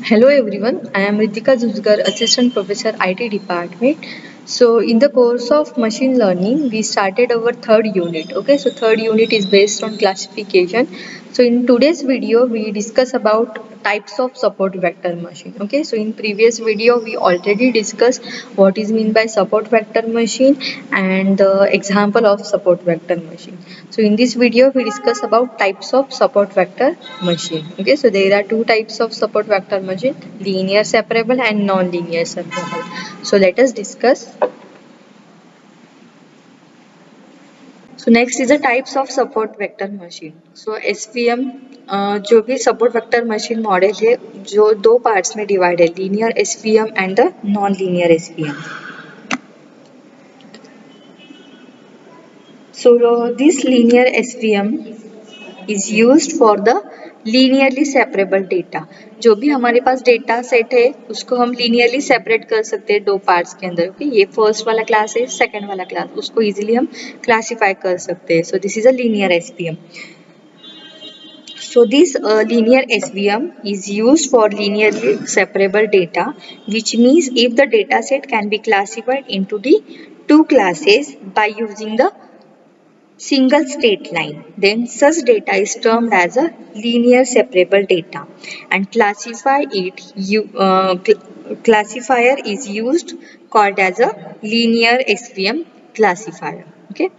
Hello everyone, I am Ritika Juzgar, Assistant Professor IT Department. So in the course of machine learning, we started our third unit. Okay, so third unit is based on classification. So in today's video, we discuss about types of support vector machine. Okay, so in previous video, we already discussed what is mean by support vector machine and the example of support vector machine. So in this video, we discuss about types of support vector machine. Okay, so there are two types of support vector machine: linear separable and non-linear separable. So let us discuss. So next is the types of support vector machine. So SVM जो भी support vector machine model है जो दो parts में divide है, linear SVM and the non-linear SVM. So this linear SVM is used for the linearly separable data. जो भी हमारे पास डेटा सेट है उसको हम linearly separate कर सकते हैं दो पार्ट्स के अंदर. ओके, ये फर्स्ट वाला क्लास है, सेकंड वाला क्लास, उसको इजीली हम क्लासीफाई कर सकते हैं. सो this is a linear SVM. So this linear SVM is used for linearly separable data, which means if the data set can be classified into the two classes by using the single state line, then such data is termed as a linear separable data, and classifier is used called as a linear SVM classifier. Okay.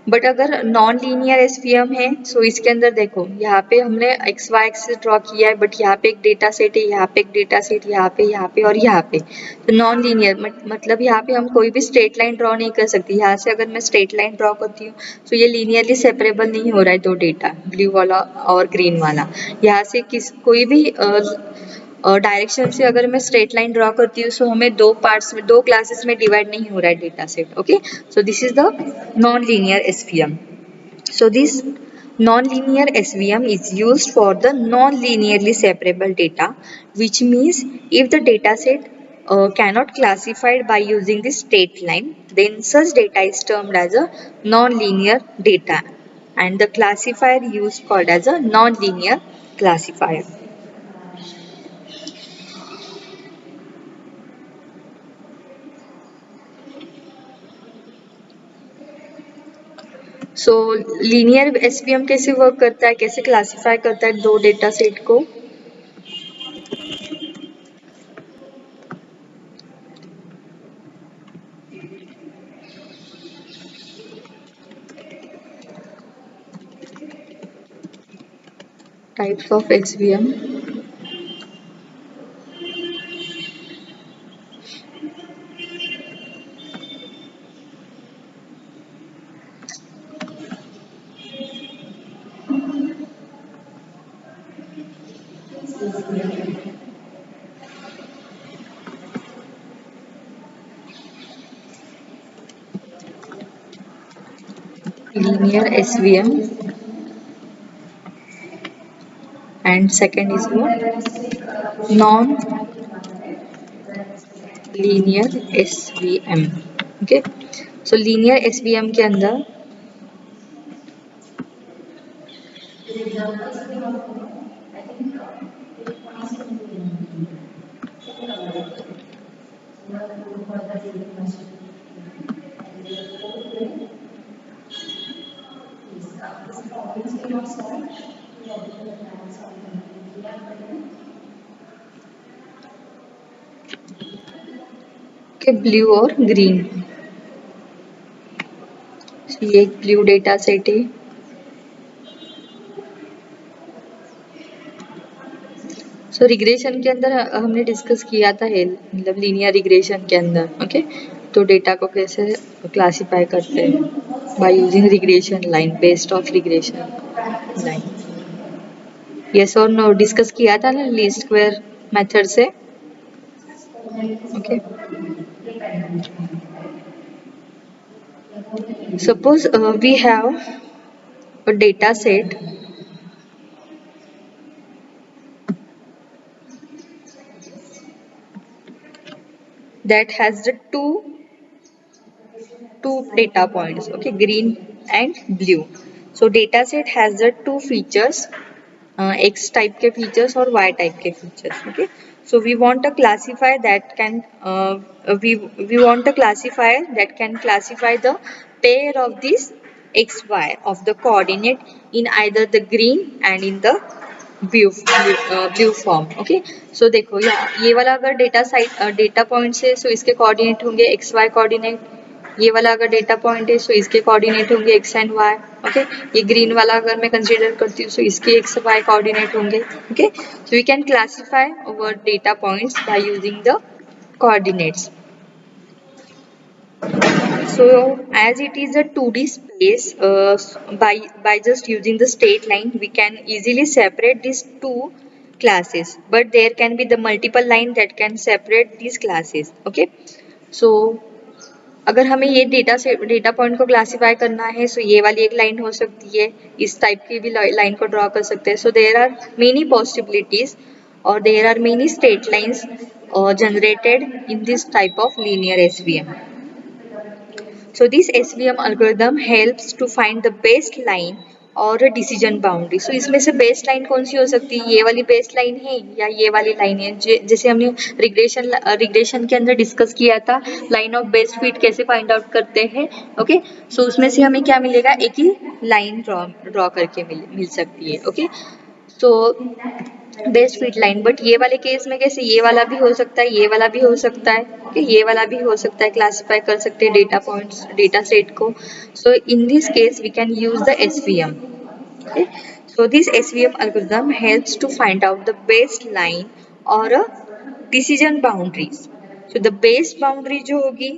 But अगर non linear SVM है सो इसके अंदर देखो यहाँ पे हमने x Y axis draw किया है, बट यहाँ पे एक डेटा सेट है, यहाँ पे एक डेटा सेट, यहाँ पे और यहाँ पे. तो नॉन लीनियर मतलब यहाँ पे हम कोई भी स्ट्रेट लाइन ड्रॉ नहीं कर सकती. यहाँ से अगर मैं स्ट्रेट लाइन ड्रॉ करती हूँ तो ये लीनियरली सेपरेबल नहीं हो रहा है दो डेटा, ब्लू वाला और ग्रीन वाला. यहाँ से कोई भी डायरेक्शन से अगर मैं स्ट्रेट लाइन ड्रॉ करती हूँ सो हमें दो पार्ट्स में, दो क्लासेस में डिवाइड नहीं हो रहा है data set. Okay, so this is the non linear SVM. So this non-linear SVM is used for the non-linearly separable data, which means if the data set cannot classified by using the state line, then such data is termed as a non-linear data, and the classifier used called as a non-linear classifier. So linear SVM कैसे work करता है, कैसे classify करता है दो data set को. Types of SVM. Linear SVM, and second is what? Non-linear SVM. Okay, so linear SVM के अंदर के ब्लू और ग्रीन. ये एक ब्लू डेटा सेट है. सो रिग्रेशन के अंदर हमने डिस्कस किया था मतलब लीनियर रिग्रेशन के अंदर. ओके, तो डेटा को कैसे क्लासिफाई करते हैं by using regression line, based of regression line. Yes और नो डिस्कस किया था ना लीस्ट स्क्वायर मेथड से. Okay, suppose we have a data set that has the two data points, okay, green and blue. So data set has the two features. X type के features और Y type के features. Okay, so we want a classifier that can we want a classifier that can classify the pair of this x y of the coordinate in either the green and in the blue form. Okay, so देखो ये वाला अगर data point है सो इसके coordinate होंगे x y coordinate. ये वाला अगर डेटा पॉइंट है सो इसके कोऑर्डिनेट होंगे एक्स एंड वाई. ओके, ये ग्रीन वाला अगर मैं कंसीडर करती हूँ सो इसके एक्स वाई कोऑर्डिनेट होंगे. Okay, so we can classify our data points by using the coordinates. So as it is a 2D space, by just using the straight line, we can easily separate these two classes. But there can be the multiple line that can separate these classes. Okay, so अगर हमें ये data point को classify करना है सो ये वाली एक line हो सकती है, इस टाइप की भी लाइन को ड्रॉ कर सकते हैं. So there are many possibilities और there are many straight lines generated in this type of linear SVM. So this SVM algorithm helps to find the best line और डिसीजन बाउंड्री. सो इसमें से best line कौन सी हो सकती है, ये वाली बेस्ट लाइन है या ये वाली लाइन है. जैसे हमने रिग्रेशन के अंदर डिस्कस किया था लाइन ऑफ बेस्ट फिट कैसे फाइंड आउट करते हैं. ओके, सो उसमें से हमें क्या मिलेगा, एक ही लाइन ड्रॉ करके मिल सकती है. Okay, so best fit line. But ये वाले केस में कैसे, ये वाला भी हो सकता है, ये वाला भी हो सकता है, okay? ये वाला भी हो सकता है. क्लासिफाई कर सकते हैं डेटा पॉइंट्स डेटा सेट को. So in this case we can use the SVM. okay? So this SVM algorithm helps to find out the best line or a decision boundaries. So the base boundary जो होगी,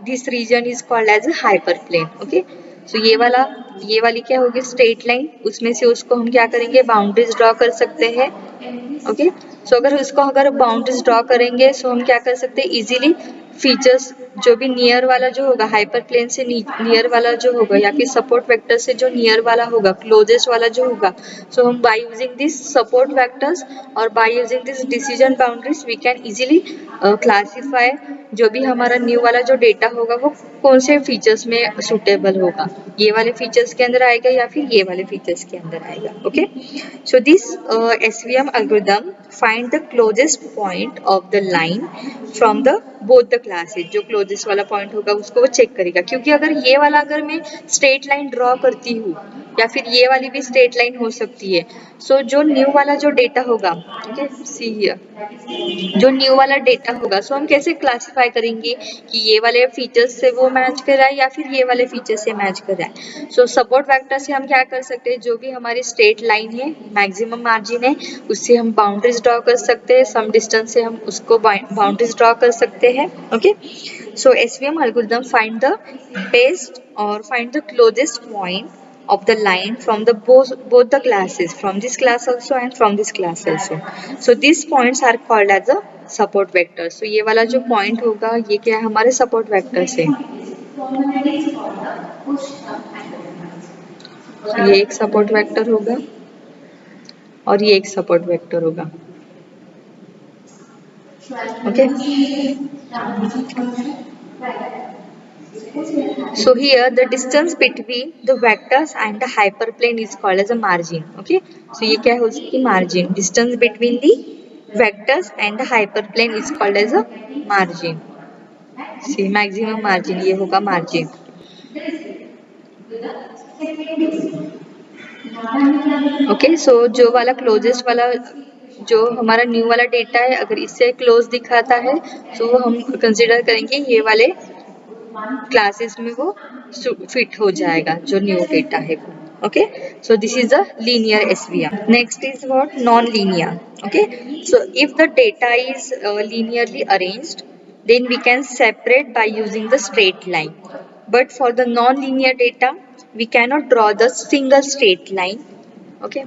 this region is called as a hyperplane. Okay, so ये वाली क्या होगी, straight line. उसमें से उसको हम क्या करेंगे, बाउंड्रीज ड्रॉ कर सकते हैं. ओके, सो अगर बाउंड्रीज ड्रॉ करेंगे सो हम क्या कर सकते हैं, इजीली फीचर्स जो भी नियर वाला जो होगा, हाइपर प्लेन से नियर वाला जो होगा या फिर सपोर्ट वेक्टर से जो नियर वाला होगा, क्लोजेस्ट वाला जो होगा, सो हम by using this support vectors और by using this decision boundaries we can easily classify जो भी हमारा न्यू वाला जो डेटा होगा वो कौन से फीचर्स में सुटेबल होगा, ये वाले फीचर्स के अंदर आएगा या फिर ये वाले फीचर्स के अंदर आएगा. Okay, so this SVM algorithm find the closest point of the line from the both the classes. जो क्लोजेस्ट वाला पॉइंट होगा उसको वो चेक करेगा, क्योंकि अगर मैं स्ट्रेट लाइन ड्रॉ करती हूँ या फिर ये वाली भी स्ट्रेट लाइन हो सकती है. सो जो न्यू वाला जो डेटा होगा, ओके सी हियर, जो न्यू वाला डेटा होगा सो हम कैसे क्लासिफाई करेंगे कि ये वाले फीचर्स से वो मैच कर रहा है या फिर ये वाले फीचर से मैच कर रहा है. सो सपोर्ट वेक्टर से हम क्या कर सकते हैं, जो भी हमारी स्ट्रेट लाइन है, मैक्सिमम मार्जिन है, उससे हम बाउंड्रीज ड्रॉ कर सकते हैं. सम डिस्टेंस से हम उसको बाउंड्रीज ड्रॉ कर सकते हैं. Okay, so SVM algorithm find the best or find the closest point of the line from the both the classes, from this class also and from this class also. So these points are called as a support vector. So ये वाला जो point होगा ये क्या है, हमारे support vectors है. So ये एक support vector होगा और ये एक support vector होगा. Okay. So here the distance between the vectors and the hyperplane is called as a margin. Okay, so ये क्या हो सकती, margin. Distance between the vectors and the hyperplane is called as a margin. See, maximum margin ये होगा margin. Okay, so जो वाला closest वाला जो हमारा न्यू वाला डेटा है अगर इससे क्लोज दिखाता है तो हम कंसिडर करेंगे ये वाले क्लासेस में वो फिट हो जाएगा जो न्यू डेटा है वो. Okay, so this is a linear SVM. Next is what, non-linear. Okay, so if the data is linearly arranged then we can separate by using the straight line, but for the non-linear data we cannot draw the single straight line. Okay,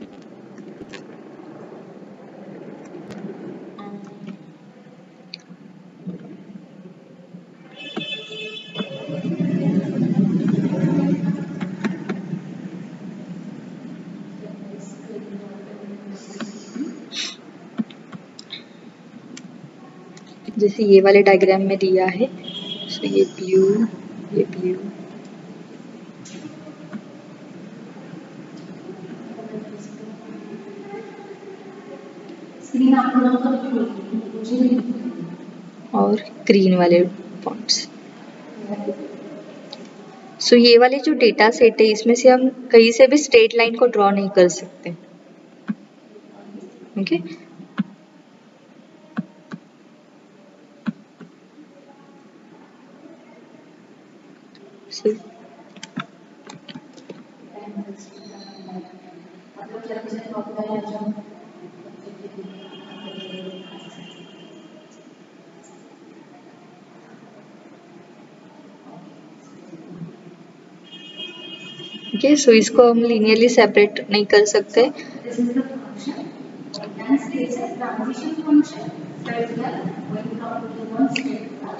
जैसे ये वाले diagram में दिया है, so ये blue और green वाले points. सो ये वाले जो डेटा सेट है इसमें से हम कहीं से भी स्ट्रेट लाइन को ड्रॉ नहीं कर सकते। ओके सो ओके सो इसको हम लीनियरली सेपरेट नहीं कर सकते।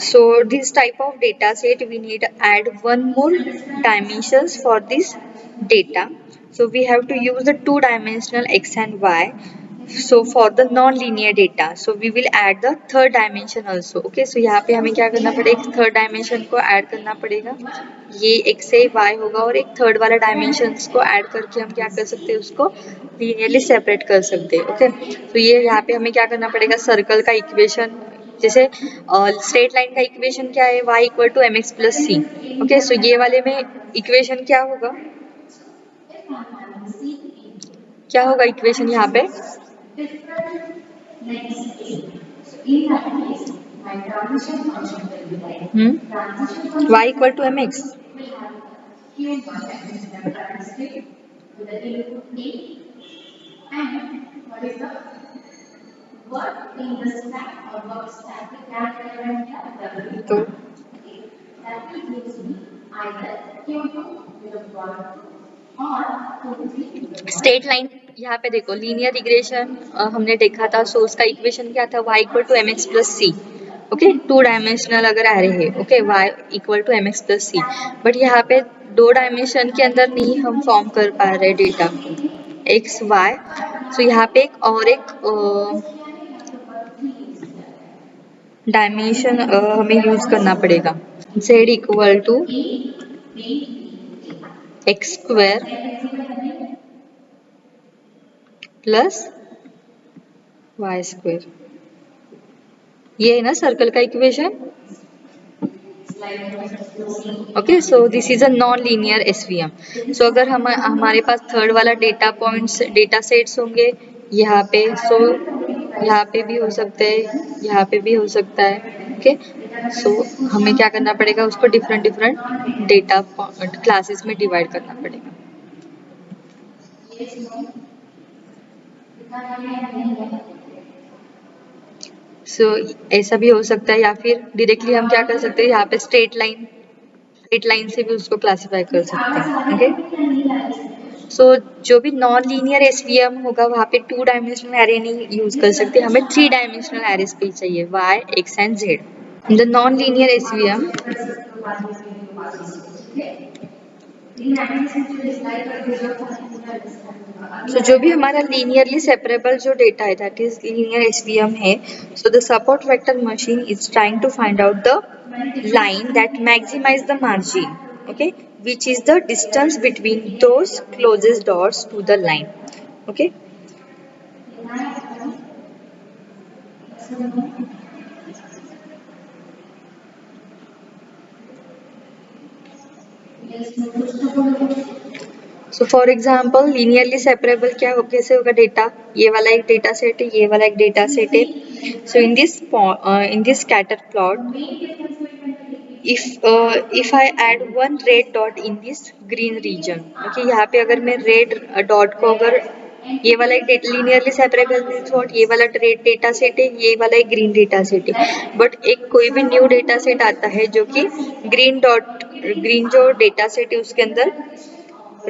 So this type of data set we need to add one more dimensions for this data. So we have to use the two-dimensional x and y. So for the non-linear data, so we will add the third dimension also. Okay, so यहाँ पे हमें क्या करना पड़ेगा, third dimension को add करना पड़ेगा। ये x से y होगा और एक थर्ड वाला डायमेंशन को ऐड करके हम क्या कर सकते हैं, उसको लीनियरली सेपरेट कर सकते हैं। ओके तो ये यहाँ पे हमें क्या करना पड़ेगा, सर्कल का इक्वेशन, जैसे स्ट्रेट लाइन का इक्वेशन क्या है, y equal to m x plus c. Okay so ये वाले में इक्वेशन क्या होगा, क्या होगा इक्वेशन यहाँ पे, y equal to m x, तो स्ट्रेट लाइन यहाँ पे देखो, लीनियर रिग्रेशन हमने देखा था, सो उसका इक्वेशन क्या था, y equal to m x plus c. Okay two dimensional अगर एरे है, okay y equal to m x plus c, but यहाँ पे दो डायमेंशन के अंदर नहीं हम फॉर्म कर पा रहे डेटा एक्स वाई। सो यहाँ पे एक और एक डायमेंशन हमें यूज करना पड़ेगा, z equal to x square plus y square. ये है ना सर्कल का equation. Okay so this is a non linear SVM. So अगर हम हमारे पास थर्ड वाला डेटा पॉइंट्स डेटा सेट्स होंगे यहाँ पे, सो यहाँ पे भी हो सकते हैं, यहाँ पे भी हो सकता है। ओके सो हमें क्या करना पड़ेगा, उसको डिफरेंट डिफरेंट डेटा क्लासेस में डिवाइड करना पड़ेगा। सो ऐसा भी हो सकता है, या फिर डायरेक्टली हम क्या कर सकते हैं, यहाँ पे स्ट्रेट लाइन से भी उसको क्लासिफाई कर सकते हैं। ओके सो जो भी नॉन लीनियर एसवीएम होगा वहाँ पे टू डायमेंशनल एरे नहीं यूज कर सकते, हमें थ्री डायमेंशनल एरेस पे चाहिए, y x and z। The non linear SVM, so जो भी हमारा लीनियरली सेपरेबल जो डेटा है दैट इज लीनियर एसवीएम है, so the support vector machine is trying to find out the line that maximize the margin, okay, which is the distance between those closest dots to the line. Okay so for example linearly separable क्या हो, कैसे होगा data, ये वाला एक data set है, ये वाला एक डेटा सेट है। So in this scatter plot, if I add one red dot in this green region, okay, यहाँ पे अगर मैं रेड डॉट को अगर, ये वाला एक लीनियरली सेपरेबल थॉट, ये वाला रेड डेटा सेट है, ये वाला एक ग्रीन डेटा सेट है, बट एक कोई भी न्यू डेटा सेट आता है जो कि ग्रीन जो डेटा सेट है उसके अंदर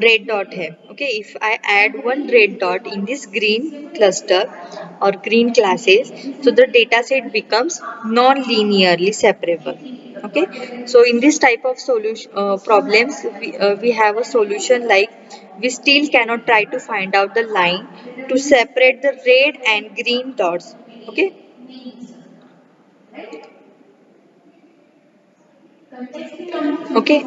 रेड डॉट है। Okay if I add one red dot in this green cluster और green classes, so the data set becomes non-linearly separable. Okay so in this type of solution problems, we have a solution like we still cannot try to find out the line to separate the red and green dots. Okay okay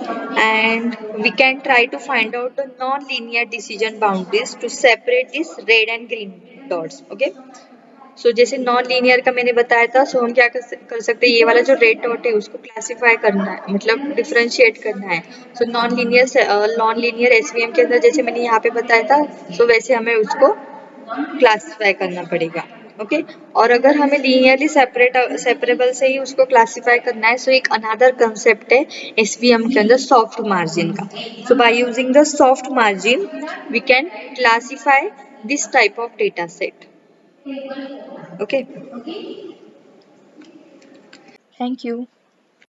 and we can try to find out the non-linear decision boundaries to separate these red and green dots. Okay सो जैसे non linear का मैंने बताया था, सो हम क्या कर सकते हैं, ये वाला जो रेड डॉट है उसको क्लासीफाई करना है, मतलब डिफरेंशिएट करना है। सो नॉन लीनियर एसवीएम के अंदर जैसे मैंने यहाँ पे बताया था, सो वैसे हमें उसको क्लासिफाई करना पड़ेगा। ओके, और अगर हमें लीनियरली सेपरेबल से ही उसको क्लासिफाई करना है, सो एक अनदर कंसेप्ट है एसवीएम के अंदर सॉफ्ट मार्जिन का। So by using the soft margin we can classify this type of data set. Okay, thank you.